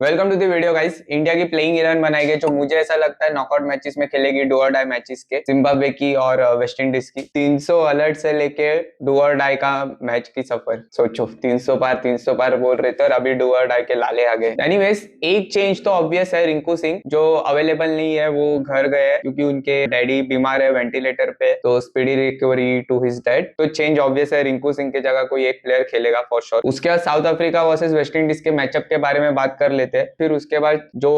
Welcome to the video guys. India की playing 11 बनाई गई जो मुझे ऐसा लगता है नॉकआउट मैचेस में खेलेगी, डू और डाई मैचेस के, जिम्बाब्वे की और वेस्ट इंडीज की। 300 अलर्ट से लेके डू और डाई का मैच की सफर सोचो। 300 पार बोल रहे थे और अभी डू और डाई के लाले आ गए। एनीवेज, एक चेंज तो ऑब्वियस है, रिंकू सिंह जो अवेलेबल नहीं है वो घर गए हैं क्योंकि उनके डैडी बीमार है वेंटिलेटर पे, तो speedy recovery to his dad. तो चेंज ऑब्वियस है, रिंकू सिंह की जगह कोई एक प्लेयर खेलेगा फॉर श्योर। उसके बाद south Africa versus West Indies के मैचअप के बारे में बात कर लेते हैं, फिर उसके बाद जो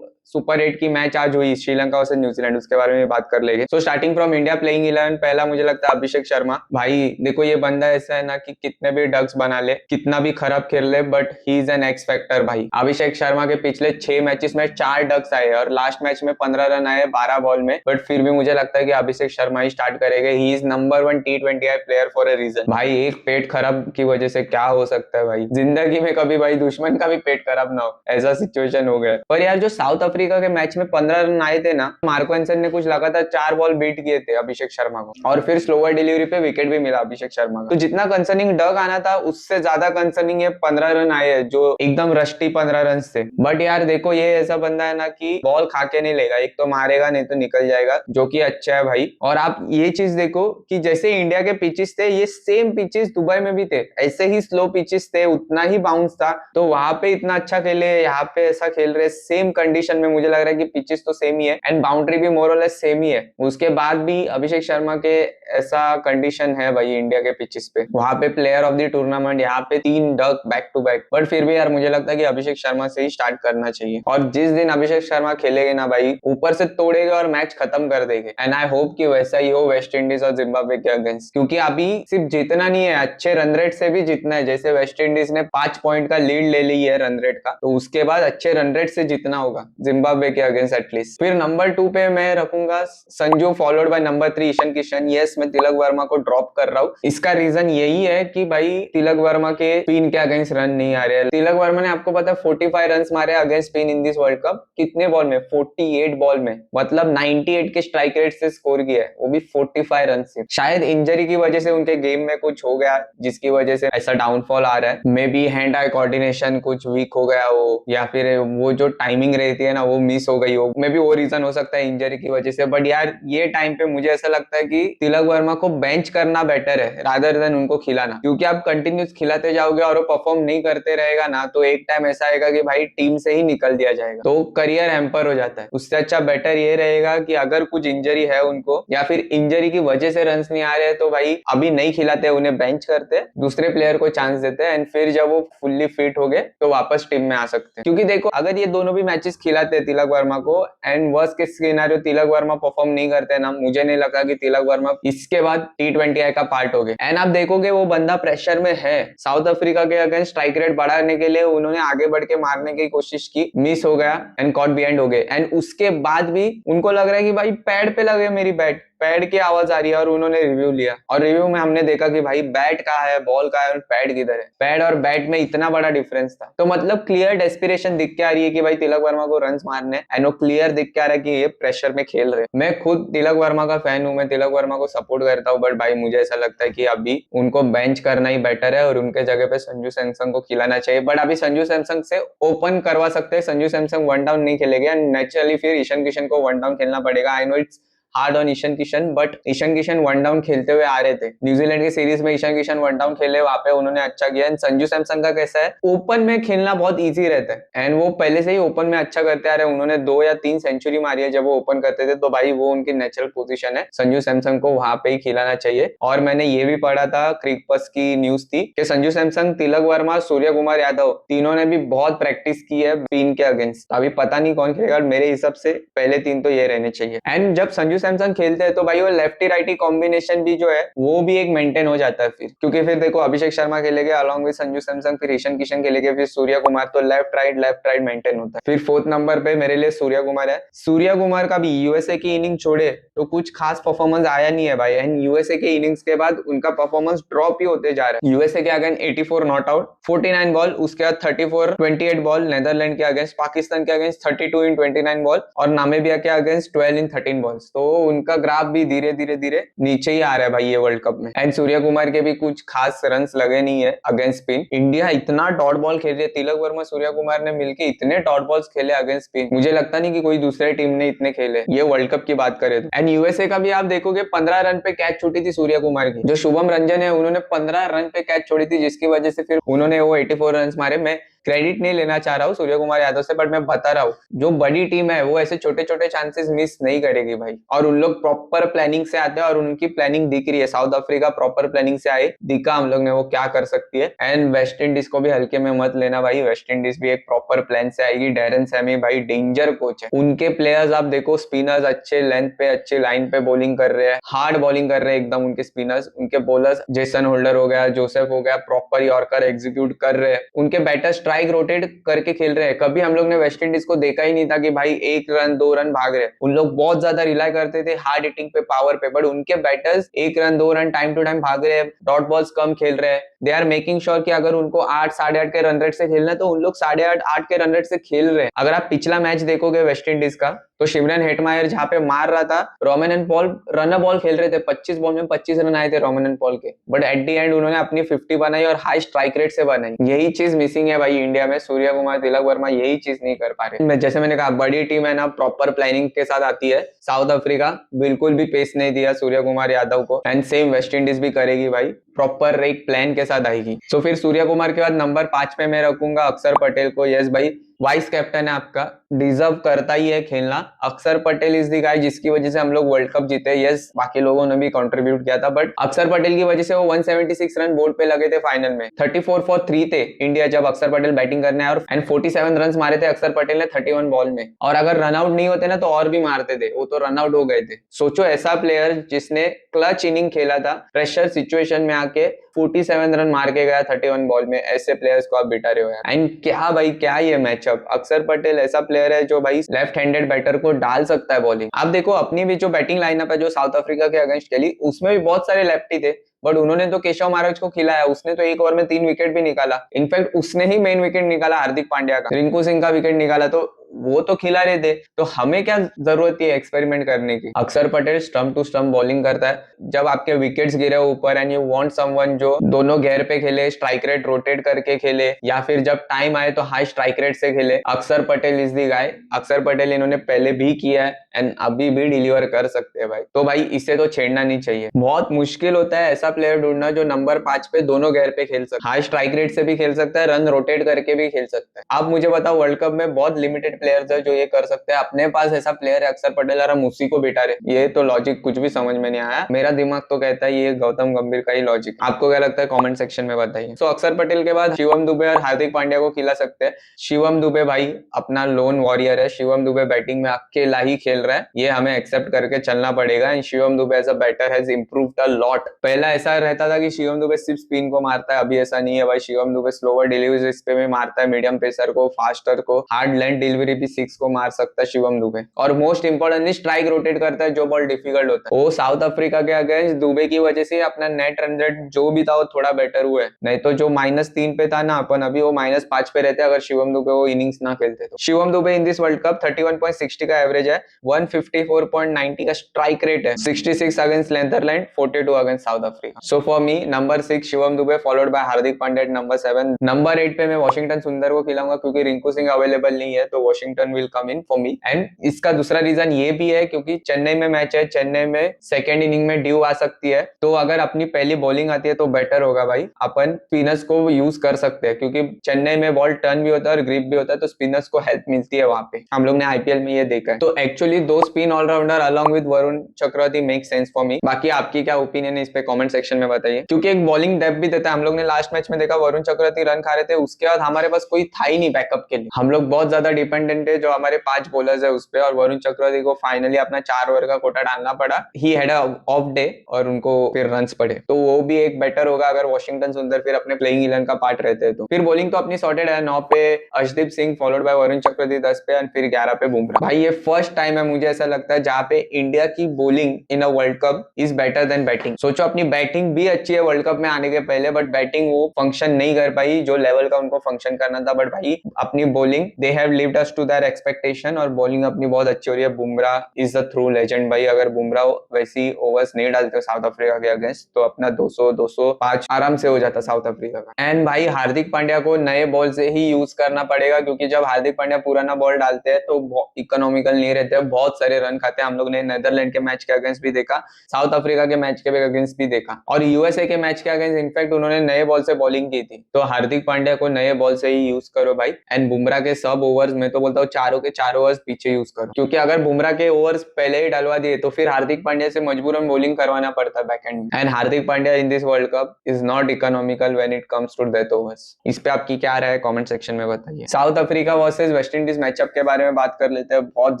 सुपर 8 की मैच आज हुई श्रीलंका वर्सेस न्यूजीलैंड, उसके बारे में बात कर लेंगे। So starting from India playing 11, पहला मुझे लगता है अभिषेक शर्मा। भाई देखो, ये बंदा ऐसा है ना कि कितने भी डक्स बना ले, कितना भी खराब खेल ले, but he is an x factor. भाई अभिषेक शर्मा के पिछले 6 मैचेस में 4 डक्स आए और लास्ट मैच में 15 रन आए 12 बॉल में, बट फिर भी मुझे लगता है कि अभिषेक शर्मा ही स्टार्ट करेंगे। He is number 1 T20I player for a reason. भाई एक पेट खराब की वजह से क्या हो सकता है भाई, जिंदगी में कभी भाई दुश्मन का भी पेट खराब ना हो, ऐसा सिचुएशन हो गया। पर यार जो साउथ अफ्रीका के मैच में 15 रन आए थे ना, मार्को एंसन ने कुछ लगातार 4 बॉल बीट किए थे अभिषेक शर्मा को, और फिर स्लोअर डिलीवरी पे विकेट भी मिला अभिषेक शर्मा को। तो जितना कंसर्निंग डग आना था उससे ज्यादा कंसर्निंग ये 15 रन आए हैं जो एकदम रस्टी 15 रन थे। बट यार देखो, ये ऐसा बंदा है ना कि बॉल खा के नहीं लेगा, एक तो मारेगा नहीं तो निकल जाएगा, जो कि अच्छा है भाई। और आप ये चीज देखो कि जैसे इंडिया के पिचेस थे, ये सेम पिचेस दुबई में भी थे, ऐसे ही स्लो पिचेस थे, उतना ही बाउंस था, तो वहां पे इतना अच्छा खेले, यहाँ पे ऐसा खेल रहे। सेम कंडीशन में मुझे लग रहा है कि पिचेस तो सेम ही है एंड बाउंड्री भी मोर और लेस सेम ही है। उसके बाद भी अभिषेक शर्मा के ऐसा कंडीशन है भाई इंडिया के पिचेस पे, वहां पे प्लेयर ऑफ द टूर्नामेंट, यहाँ पे 3 duck back to back. But फिर भी यार मुझे लगता है कि अभिषेक शर्मा से ही स्टार्ट करना चाहिए, और जिस दिन अभिषेक शर्मा खेलेगे ना भाई, ऊपर से तोड़ेगा और मैच खत्म कर देंगे। एंड आई होप कि वैसा ही हो वेस्ट इंडीज और जिम्बाब्वे के अगेंस्ट, क्योंकि अभी सिर्फ जीतना नहीं है, अच्छे रन रेट से भी जीतना है। जैसे वेस्ट इंडीज ने 5 पॉइंट का लीड ले ली है रन रेट का, तो उसके बाद अच्छे रन रेट से जीतना होगा जिम्बाब्वे के अगेंस्ट एटलीस्ट। फिर नंबर 2 पे मैं रखूंगा Sanju, followed by number 3 Ishan Kishan. Yes, मैं तिलक वर्मा को ड्रॉप कर रहा हूँ। इसका रीजन यही है कि भाई तिलक वर्मा के स्पिन के अगेंस्ट रन नहीं आ रहे। तिलक वर्मा ने आपको पता है 45 रन मारे against spin in this world cup. कितने बॉल में? 48 बॉल में, मतलब 98 के स्ट्राइक रेट से स्कोर किया है, वो भी 45 रन से। शायद इंजरी की वजह से उनके गेम में कुछ हो गया जिसकी वजह से ऐसा डाउनफॉल आ रहा है। May be hand eye coordination कुछ वीक हो गया हो, या फिर वो जो टाइमिंग रहती है ना वो मिस हो गई हो, मे बी वो रीजन हो सकता है इंजरी की वजह से। बट यार ये टाइम पे मुझे ऐसा लगता है कि तिलक वर्मा को बेंच करना बेटर है रादर देन उनको खिलाना, क्योंकि आप कंटिन्यूस खिलाते जाओगे और वो परफॉर्म नहीं करते रहेगा ना, तो एक टाइम ऐसा आएगा कि भाई टीम से ही निकल दिया जाएगा, तो करियर हैम्पर हो जाता है। उससे अच्छा बेटर ये रहेगा कि अगर कुछ इंजरी है उनको, या फिर इंजरी की वजह से रन नहीं आ रहे, तो भाई अभी नहीं खिलाते, उन्हें बेंच करते, दूसरे प्लेयर को चांस देते हैं, एंड फिर जब वो फुल्ली फिट हो गए तो वापस टीम में आ सकते हैं। क्योंकि देखो, अगर ये दोनों भी मैचेस खिलाते हैं तिलक वर्मा को, and worst case scenario Tilak Varma perform नहीं करते ना, मुझे नहीं लगता कि तिलक वर्मा इसके बाद T20I का पार्ट हो गए। एंड आप देखोगे वो बंदा प्रेशर में है। साउथ अफ्रीका के अगेंस्ट स्ट्राइक रेट बढ़ाने के लिए उन्होंने आगे बढ़ के मारने की कोशिश की, मिस हो गया एंड कॉट बिहाइंड हो गए। एंड उसके बाद भी उनको लग रहा है कि भाई पैड पे लगे, मेरी बैट पैड की आवाज आ रही है, और उन्होंने रिव्यू लिया, और रिव्यू में हमने देखा कि भाई बैट कहाँ है, बॉल कहाँ है और पैड किधर है। पैड और बैट में इतना बड़ा डिफरेंस था। तो मतलब क्लियर डेस्पिरेशन दिख के आ रही है कि भाई तिलक वर्मा को रन्स मारने, एंड वो क्लियर दिख के आ रहा है कि ये प्रेशर में खेल रहे। मैं खुद तिलक वर्मा का फैन हूं, मैं तिलक वर्मा को सपोर्ट करता हूँ, बट भाई मुझे ऐसा लगता है कि अभी उनको बेंच करना ही बेटर है और उनके जगह पे संजू सैमसन को खिलाना चाहिए। बट अभी संजू सैमसन से ओपन करवा सकते हैं, संजू सैमसन वन डाउन नहीं खेलेगा, नेचुरली फिर ईशान किशन को वन डाउन खेलना पड़ेगा। I know it's hard on Ishan Kishan, but Ishan Kishan one down खेलते हुए आ रहे थे न्यूजीलैंड की सीरीज में। ईशान किशन वन डाउन खेले, वहां पे उन्होंने अच्छा किया। एंड संजू सैमसन का कैसा है, ओपन में खेलना बहुत इजी रहता है, एंड वो पहले से ही ओपन में अच्छा करते आ रहे। उन्होंने 2 या 3 सेंचुरी मारी है जब वो ओपन करते थे, तो भाई वो उनकी नेचुरल पोजीशन है, संजू सैमसन को वहां पे ही खिलाना चाहिए। और मैंने ये भी पढ़ा था, क्रिकबज की न्यूज थी कि संजू सैमसन, तिलक वर्मा, सूर्य कुमार यादव तीनों ने भी बहुत प्रैक्टिस की है स्पिन के अगेंस्ट। अभी पता नहीं कौन खेलेगा, मेरे हिसाब से पहले 3 तो ये रहने चाहिए। एंड जब संजू सैमसन खेलते हैं तो भाई वो लेफ्टी राइटी कॉम्बिनेशन भी जो है वो भी एक मेंटेन हो जाता है फिर, क्योंकि फिर देखो अभिषेक शर्मा खेलेंगे अलॉन्ग विद संजू सैमसन, फिर ईशान किशन खेलेंगे, फिर सूर्य कुमार, तो लेफ्ट राइट मेंटेन होता है। फिर 4th नंबर पे मेरे लिए सूर्य कुमार है। सूर्य कुमार का भी यूएसए की इनिंग छोड़े तो कुछ खास परफॉर्मेंस आया नहीं है भाई, एंड यूएसए के इनिंग्स के बाद उनका परफॉर्मेंस ड्रॉप ही होते जा रहा है। यूएसए के अगेंस्ट 84 नॉट आउट, 49 बॉल, उसके बाद 34 28 बॉल नेदरलैंड के अगेंस्ट, पाकिस्तान के अगेंस्ट 32 इन 29 बॉल, और नामीबिया के अगेंस्ट 12 इन 13 बॉल्स। तो उनका ग्राफ भी धीरे धीरे धीरे नीचे ही आ रहा है भाई ये वर्ल्ड कप में। एंड सूर्य कुमार के भी कुछ खास रन्स लगे नहीं है अगेंस्ट स्पिन। इंडिया इतना डॉट बॉल खेल रही है, तिलक वर्मा सूर्य कुमार ने मिलकर इतने डॉट बॉल्स खेले अगेंस्ट स्पिन, मुझे लगता नहीं कि कोई दूसरे टीम ने इतने खेले ये वर्ल्ड कप की बात करें तो। एंड यूएसए का भी आप देखोगे 15 रन पे कैच छूटी थी सूर्य कुमार की, जो शुभम रंजन है उन्होंने 15 रन पे कैच छोड़ी थी, जिसकी वजह से फिर उन्होंने वो 84 रन मारे। मैं क्रेडिट नहीं लेना चाह रहा हूँ सूर्य कुमार यादव से, बट मैं बता रहा हूँ जो बड़ी टीम है वो ऐसे छोटे छोटे चांसेस मिस नहीं करेगी भाई, और उन लोग प्रॉपर प्लानिंग से आते हैं और उनकी प्लानिंग दिख रही है। साउथ अफ्रीका प्रॉपर प्लानिंग से आए, दिखा हम लोग ने वो क्या कर सकती है। एंड वेस्ट इंडीज को भी हल्के में मत लेना भाई, वेस्ट इंडीज भी एक प्रॉपर प्लान से आएगी। डैरन सैमी भाई डेंजर कोच है, उनके प्लेयर्स आप देखो, स्पिनर्स अच्छे लेंथ पे अच्छे लाइन पे बॉलिंग कर रहे हैं, हार्ड बॉलिंग कर रहे हैं एकदम उनके स्पिनर्स। उनके बॉलर्स जेसन होल्डर हो गया, जोसेफ हो गया, प्रॉपर यॉर्कर एग्जीक्यूट कर रहे हैं। उनके बैटर स्ट्राइक रोटेट करके खेल रहे हैं। कभी हम लोग ने वेस्ट इंडीज को देखा ही नहीं था कि भाई 1 रन 2 रन भाग रहे। उन लोग बहुत ज्यादा रिलाई करते थे हार्ड हिटिंग पे, पावर पे, बट उनके batters 1 run 2 run time to time भाग रहे हैं, डॉट बॉल्स कम खेल रहे हैं। दे आर मेकिंग श्योर कि अगर उनको 8 8.5 के रन रेट से खेलना है तो उन लोग 8.5 8 के रन रेट से खेल रहे हैं। अगर आप पिछला मैच देखोगे वेस्ट इंडीज का, तो शिमरन हेटमायर जहां पे मार रहा था, Roman and Paul run ball खेल रहे थे, 25 बॉल में 25 रन आए थे रोमन एंड पॉल के, बट एट द एंड उन्होंने अपनी 50 बनाई और हाई स्ट्राइक रेट से बनाई। यही चीज मिसिंग है भाई इंडिया में, सूर्य कुमार तिलक वर्मा यही चीज नहीं कर पा रहे। जैसे मैंने कहा बड़ी टीम है ना, प्रॉपर प्लानिंग के साथ आती है। साउथ अफ्रीका बिल्कुल भी पेस नहीं दिया सूर्य कुमार यादव को, एंड सेम वेस्ट इंडीज भी करेगी भाई, प्रॉपर एक प्लान के साथ आएगी। सो फिर सूर्य कुमार के बाद नंबर 5 पे मैं रखूंगा अक्षर पटेल को। यस भाई, वाइस कैप्टन है आपका, डिजर्व करता ही है खेलना। अक्षर पटेल इज द गाय जिसकी वजह से हम लोग वर्ल्ड कप जीते। यस, बाकी लोगों ने भी कंट्रीब्यूट किया था, बट अक्षर पटेल की वजह से वो 176 रन बोर्ड पे लगे थे फाइनल में। 34 फॉर 3 थे इंडिया जब अक्षर पटेल बैटिंग करने आए, और 47 रन मारे थे अक्षर पटेल ने 31 बॉल में। और अगर रन आउट नहीं होते ना तो और भी मारते थे, वो तो रन आउट हो गए थे। सोचो ऐसा प्लेयर जिसने क्लच इनिंग खेला था, प्रेशर सिचुएशन में आके 47 रन मार के गया 31 बॉल में, ऐसे प्लेयर्स को आप बिठा रहे हो यार। एंड क्या भाई, क्या ये मैचअप। अक्षर पटेल ऐसा प्लेयर है जो भाई लेफ्ट हैंडेड बैटर को डाल सकता है बॉलिंग। आप देखो अपनी भी जो बैटिंग लाइनअप है जो साउथ अफ्रीका के अगेंस्ट खेली, उसमें भी बहुत सारे लेफ्टी थे, बट उन्होंने तो केशव महाराज को खिलाया। उसने तो 1 ओवर में 3 विकेट भी निकाला। इनफैक्ट उसने ही मेन विकेट निकाला हार्दिक पांड्या का, रिंकू सिंह का विकेट निकाला, तो वो तो खिला रहे थे। तो हमें क्या जरूरत है एक्सपेरिमेंट करने की। Axar Patel stump to stump bowling करता है। जब आपके विकेट्स गिरे ऊपर एंड यू वांट समवन जो दोनों घेर पे खेले, स्ट्राइक रेट रोटेट करके खेले, या फिर जब टाइम आए तो हाई स्ट्राइक रेट से खेले, अक्षर पटेल इज द गाय। अक्षर पटेल इन्होंने पहले भी किया है एंड अभी भी डिलीवर कर सकते हैं भाई। तो भाई इसे तो छेड़ना नहीं चाहिए। बहुत मुश्किल होता है ऐसा प्लेयर ढूंढना जो नंबर 5 पे दोनों घेर पे खेल सकता है, हाई स्ट्राइक रेट से भी खेल सकता है, रन रोटेट करके भी खेल सकता है। आप मुझे बताओ, वर्ल्ड कप में बहुत लिमिटेड प्लेयर्स है जो ये कर सकते हैं। अपने पास ऐसा प्लेयर है अक्षर पटेल और हम उसी को बिठा रहे। ये तो लॉजिक कुछ भी समझ में नहीं आया। मेरा दिमाग तो कहता है ये गौतम गंभीर का ही लॉजिक। आपको क्या लगता है कमेंट सेक्शन में बताइए। सो अक्षर पटेल के बाद शिवम दुबे और हार्दिक पांड्या को खिला सकते हैं। शिवम दुबे भाई अपना लोन वॉरियर है। शिवम दुबे बैटिंग में अकेला ही खेल रहा है, ये हमें एक्सेप्ट करके चलना पड़ेगा। And Shivam Dube as a batter has improved a lot. पहला ऐसा रहता था कि शिवम दुबे सिर्फ स्पिन को मारता है, अभी ऐसा नहीं है भाई। शिवम दुबे स्लोवर डिलीवरीज पे भी मारता है, मीडियम पेसर को, फास्टर को, हार्ड लेंथ डिलीवरी भी 6 को मार सकता है शिवम दुबे। और मोस्ट इंपोर्टेंटली स्ट्राइक रोटेट करता है जो बॉल डिफिकल्ट होता है। वो साउथ अफ्रीका के अगेंस्ट दुबे की वजह से अपना नेट रन रेट जो भी था वो थोड़ा बेटर हुआ है, नहीं तो जो -3 पे था ना अपन, अभी वो -5 पे रहते अगर शिवम दुबे वो इनिंग्स ना खेलते तो। शिवम दुबे इन दिस वर्ल्ड कप 31.60 का एवरेज है, 154.90 का स्ट्राइक रेट है, 66 against Netherland, 42 against south Africa. So for me number 6 Shivam Dubey followed by Hardik Pandya number 7। Number 8 पे मैं वॉशिंगटन सुंदर को खिलाऊंगा क्योंकि रिंकू सिंह अवेलेबल नहीं है, तो Washington will come in for me. And इसका दूसरा रीजन ये भी है क्योंकि चेन्नई में मैच है, चेन्नई में सेकेंड इनिंग में ड्यू आ सकती है, तो अगर अपनी पहली बॉलिंग आती है तो बेटर होगा भाई, अपन स्पिनर्स को यूज कर सकते हैं क्योंकि चेन्नई में बॉल टर्न भी होता है और ग्रिप भी होता है, तो स्पिनर्स को हेल्प मिलती है वहां पे। हम लोग ने आईपीएल में ये देखा है। तो actually 2 spin allrounder along with Varun Chakravarthy make sense for me. बाकी आपकी क्या ओपिनियन है इस पे कमेंट सेक्शन में बताइए, क्योंकि एक बॉलिंग डेप्थ भी देता है। हम लोग ने लास्ट मैच में देखा वरुण चक्रवर्ती रन खा रहे थे, उसके बाद हमारे पास कोई था ही नहीं बैकअप के लिए। हम लोग बहुत ज्यादा डिपेंडेंट है जो हमारे 5 बॉलर्स है उस पे, और वरुण चक्रवर्ती को फाइनली अपना 4 ओवर का कोटा डालना पड़ा। He had a of day और उनको फिर रन्स पड़े, तो वो भी एक बेटर होगा अगर वॉशिंगटन सुंदर फिर अपने प्लेइंग 11 का पार्ट रहते हैं तो। फिर बॉलिंग तो अपनी सॉर्टेड है, 9 पे अर्शदीप सिंह फॉलोड बाय वरुण चक्रवर्ती 10 पे, और फिर 11 पे बुमराह। भाई ये फर्स्ट टाइम है मुझे ऐसा लगता है जहां पे इंडिया की bowling in a world cup is better than batting. सोचो अपनी बैटिंग भी अच्छी है वर्ल्ड कप में आने के पहले, बट बैटिंग वो फंक्शन नहीं कर पाई जो लेवल का उनको फंक्शन करना था। बट भाई अपनी bowling they have lived up to their expectation और बॉलिंग अपनी बहुत अच्छी हो रही है। Bumrah is the true legend भाई। अगर बुमराह वैसी ओवर्स नहीं डालते साउथ अफ्रीका के अगेंस्ट तो अपना 200 205 आराम से हो जाता साउथ अफ्रीका का। एंड भाई हार्दिक पांड्या को नए बॉल से ही यूज करना पड़ेगा, क्योंकि जब हार्दिक पांड्या पुराना बॉल डालते हैं तो इकोनॉमिकल नहीं रहते, बहुत सारे रन खाते हैं। हम लोग ने नेदरलैंड के मैच के अगेंस्ट भी देखा, साउथ अफ्रीका के मैच के अगेंस्ट भी देखा, और यूएसए के मैच के अगेंस्ट इनफैक्ट उन्होंने नए बॉल से बॉलिंग की थी। तो हार्दिक पांड्या को नए बॉल से ही यूज करो भाई। एंड बुमराह के सब ओवर्स, मैं तो बोलता हूँ चारों के चारों ओवर्स पीछे यूज करो, क्योंकि अगर बुमराह के ओवर्स पहले ही डलवा दिए तो फिर हार्दिक पांड्या से मजबूरन बॉलिंग करवाना पड़ता है बैकएंड में। And Hardik Pandya in this world cup is not economical when it comes to death overs. इस पे आपकी क्या राय है कमेंट सेक्शन में बताइए। South Africa versus West Indies matchup के बारे में बात कर लेते हैं। बहुत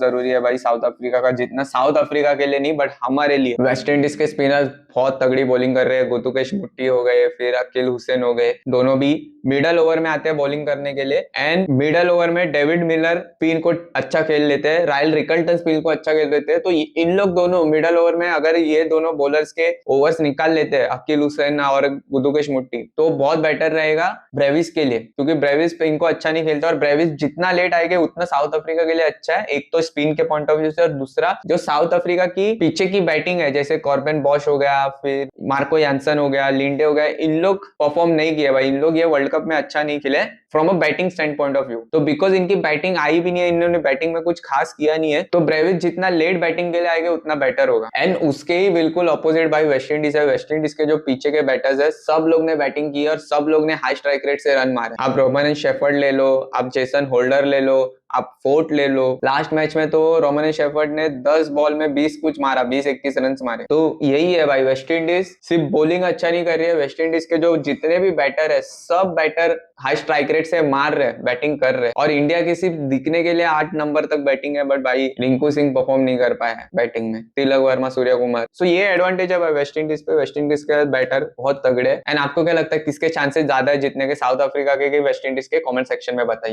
जरूरी है भाई साउथ अफ्रीका का जीतना, साउथ अफ्रीका के लिए नहीं बट हमारे लिए। वेस्ट इंडीज के स्पिनर्स बहुत तगड़ी बॉलिंग कर रहे हैं। गुतुकेश मुट्टी हो गए, फिर अकील हुसैन हो गए, दोनों भी मिडल ओवर में आते हैं बॉलिंग करने के लिए। एंड मिडल ओवर में डेविड मिलर स्पिन को अच्छा खेल लेते हैं, रायल रिकल्टन स्पिन को अच्छा खेल लेते हैं। तो इन लोग दोनों मिडल ओवर में अगर ये दोनों बॉलर्स के ओवर्स निकाल लेते हैं, अकील हुसैन और गुतुकेश मुट्टी, तो बहुत बेटर रहेगा ब्रेविस के लिए, क्योंकि ब्रेविस स्पिन को अच्छा नहीं खेलता और ब्रेविस जितना लेट आएगा उतना साउथ अफ्रीका के लिए अच्छा है। एक तो स्पिन के पॉइंट ऑफ व्यू से, और दूसरा जो साउथ अफ्रीका की पीछे की बैटिंग है, जैसे कॉर्बन बॉश हो गया, फिर मार्को यानसन हो गया, लिंडे हो गया, इन लोग परफॉर्म नहीं किए भाई। इन लोग ये वर्ल्ड कप में अच्छा नहीं खेले from a batting stand point of view. तो बिकॉज इनकी बैटिंग आई भी नहीं है, इन्होंने बैटिंग में कुछ खास किया नहीं है, तो ब्रेविस जितना लेट बैटिंग के लिए आएगा उतना बेटर होगा। एंड उसके ही बिल्कुल अपोजिट भाई वेस्ट इंडीज है। वेस्ट इंडीज के जो पीछे के बैटर्स है, सब लोग ने बैटिंग की और सब लोग ने हाई स्ट्राइक रेट से रन मारे। आप रोमन शेफर्ड ले लो, आप जेसन होल्डर ले लो, आप फोर्ट ले लो। लास्ट मैच में तो रोमन शेफर्ड ने 10 बॉल में 20 कुछ मारा, 20-21 रन मारे। तो यही है भाई, वेस्ट इंडीज सिर्फ बॉलिंग अच्छा नहीं कर रही है, वेस्ट इंडीज के जो जितने भी बैटर है सब बैटर हाई स्ट्राइक रेट से मार रहे, बैटिंग कर रहे। और इंडिया की सिर्फ दिखने के लिए 8 नंबर तक बैटिंग है, बट भाई रिंकू सिंह परफॉर्म नहीं कर पाया है बैटिंग में, तिलक वर्मा, सूर्य कुमार। सो ये एडवांटेज है भाई वेस्ट इंडीज पे। वेस्ट इंडीज के बैटर बहुत तगड़े। एंड आपको क्या लगता है किसके चांसेस ज्यादा है जीतने के, साउथ अफ्रीका के वेस्ट इंडीज के? कमेंट सेक्शन में बताइए।